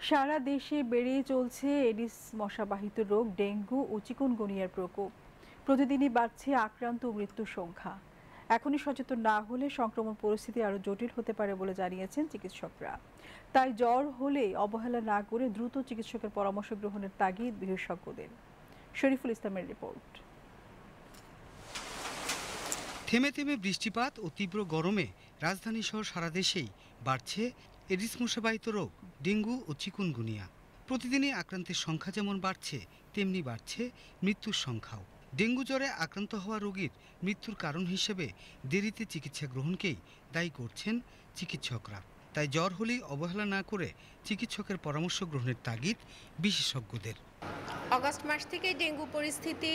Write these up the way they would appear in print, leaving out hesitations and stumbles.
সারা দেশে বেড়ে চলছে এডিস মশাবাহিত রোগ ডেঙ্গু ও চিকুনগুনিয়ার প্রকোপ। প্রতিদিনই বাড়ছে আক্রান্ত ও মৃত্যুর সংখ্যা। এখনই সচেতন না হলে সংক্রমণ পরিস্থিতি আরো জটিল হতে পারে বলে জানিয়েছেন চিকিৎসকরা। তাই জ্বর হলে অবহেলা না করে দ্রুত চিকিৎসকের পরামর্শ গ্রহণের তাগিদ বিশেষজ্ঞদের। শরীফুল ইসলামের রিপোর্ট। থেমে থেমে বৃষ্টিপাত ও তীব্র গরমে রাজধানী সহ সারা দেশেই বাড়ছে এডিস মশাবাহিত রোগ ডেঙ্গু ও চিকুনগুনিয়া। প্রতিদিনই আক্রান্তের সংখ্যা যেমন বাড়ছে তেমনি বাড়ছে মৃত্যুর সংখ্যাও। ডেঙ্গু জ্বরে আক্রান্ত হওয়া রোগীর মৃত্যুর কারণ হিসেবে দেরিতে চিকিৎসা গ্রহণকেই দায়ী করছেন চিকিৎসকরা। তাই জ্বর হলেই অবহেলা না করে চিকিৎসকের পরামর্শ গ্রহণের তাগিদ বিশেষজ্ঞদের। অগাস্ট মাস থেকে ডেঙ্গু পরিস্থিতি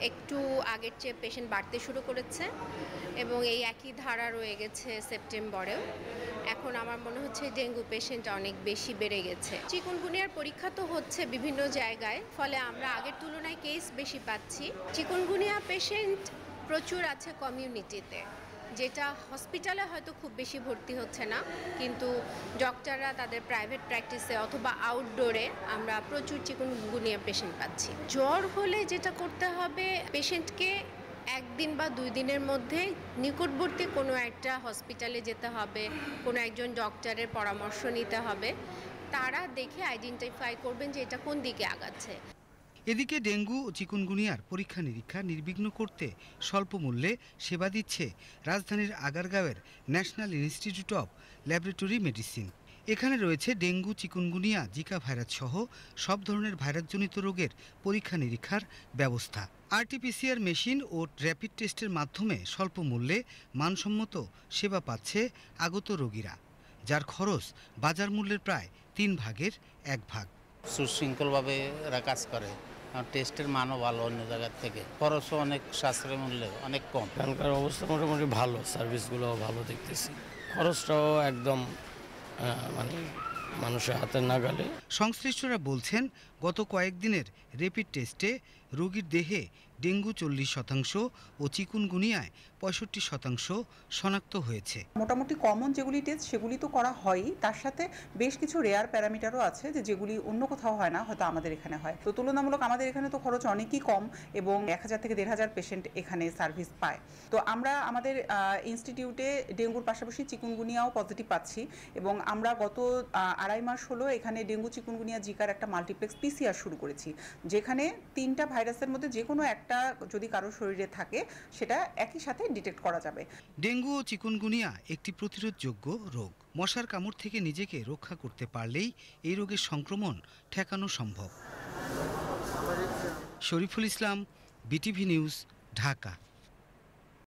একটু আগের চেয়ে পেশেন্ট বাড়তে শুরু করেছে এবং এই একই ধারা রয়ে গেছে সেপ্টেম্বরেও। এখন আমার মনে হচ্ছে ডেঙ্গু পেশেন্ট অনেক বেশি বেড়ে গেছে। চিকুনগুনিয়ার পরীক্ষা তো হচ্ছে বিভিন্ন জায়গায়, ফলে আমরা আগের তুলনায় কেস বেশি পাচ্ছি। চিকুনগুনিয়া পেশেন্ট প্রচুর আছে কমিউনিটিতে, যেটা হসপিটালে হয়তো খুব বেশি ভর্তি হচ্ছে না, কিন্তু ডক্টররা তাদের প্রাইভেট প্র্যাকটিসে অথবা আউটডোরে আমরা প্রচুর চিকুনগুনিয়া পেশেন্ট পাচ্ছি। জ্বর হলে যেটা করতে হবে, পেশেন্টকে একদিন বা 2 দিনের মধ্যে নিকটবর্তী কোনো একটা হসপিটালে যেতে হবে, কোনো একজন ডক্টরের পরামর্শ নিতে হবে। তারা দেখে আইডেন্টিফাই করবেন যে এটা কোন দিকে আগাচ্ছে। এদিকে ডেঙ্গু ও চিকুনগুনিয়ার পরীক্ষা নিরীক্ষা নির্বিঘ্ন করতে স্বল্প মূল্যে সেবা দিচ্ছে রাজধানীর আগারগাঁওয়ের national institute of laboratory medicine. এখানে রয়েছে ডেঙ্গু, চিকুনগুনিয়া, জিকা ভাইরাস সহ সব ধরনের ভাইরাসজনিত রোগের পরীক্ষা নিরীক্ষার ব্যবস্থা। আরটিপিসিআর মেশিন ও র্যাপিড টেস্টের মাধ্যমে স্বল্প মূল্যে মানসম্মত সেবা পাচ্ছে আগত রোগীরা, যার খরচ বাজার মূল্যের প্রায় 3 ভাগের 1 ভাগ। সুশৃঙ্খলভাবে এরা কাজ করে, টেস্টের মানও ভালো অন্য জায়গার থেকে, খরচও অনেক সাশ্রয় মূল্যে অনেক কম। এখানকার অবস্থা মোটামুটি ভালো, সার্ভিসগুলো ভালো দেখতেছি, খরচটাও একদম মানে মানুষের হাতের নাগালে। সংশ্লিষ্টরা বলছেন, গত কয়েকদিনের র্যাপিড টেস্টে রোগীর দেহে ডেঙ্গু 40% ও চিকুনগুনিয়ায় 65% শনাক্ত হয়েছে। মোটামুটি কমন যেগুলি টেস্ট সেগুলি তো করা হয়ই, তার সাথে বেশ কিছু রেয়ার প্যারামিটারও আছে যেগুলি অন্য কোথাও হয় না, হয়তো আমাদের এখানে হয়। তো তুলনামূলক আমাদের এখানে তো খরচ অনেকই কম এবং 1000 থেকে 1500 পেশেন্ট এখানে সার্ভিস পায়। তো আমরা আমাদের ইনস্টিটিউটে ডেঙ্গুর পাশাপাশি চিকুনগুনিয়াও পজিটিভ পাচ্ছি এবং আমরা গত 2.5 মাস হলো এখানে ডেঙ্গু, চিকুনগুনিয়া, জিকার একটা মাল্টিপ্লেক্স পিসিআর শুরু করেছি, যেখানে 3টা ভাইরাসের মধ্যে যে কোনো একটা যদি কারো শরীরে থাকে সেটা একই সাথে ডিটেক্ট করা যাবে। ডেঙ্গু ও চিকুনগুনিয়া একটি প্রতিরোধযোগ্য রোগ। মশার কামড় থেকে নিজেকে রক্ষা করতে পারলেই এই রোগের সংক্রমণ ঠেকানো সম্ভব। Shariful Islam, BTV news, Dhaka.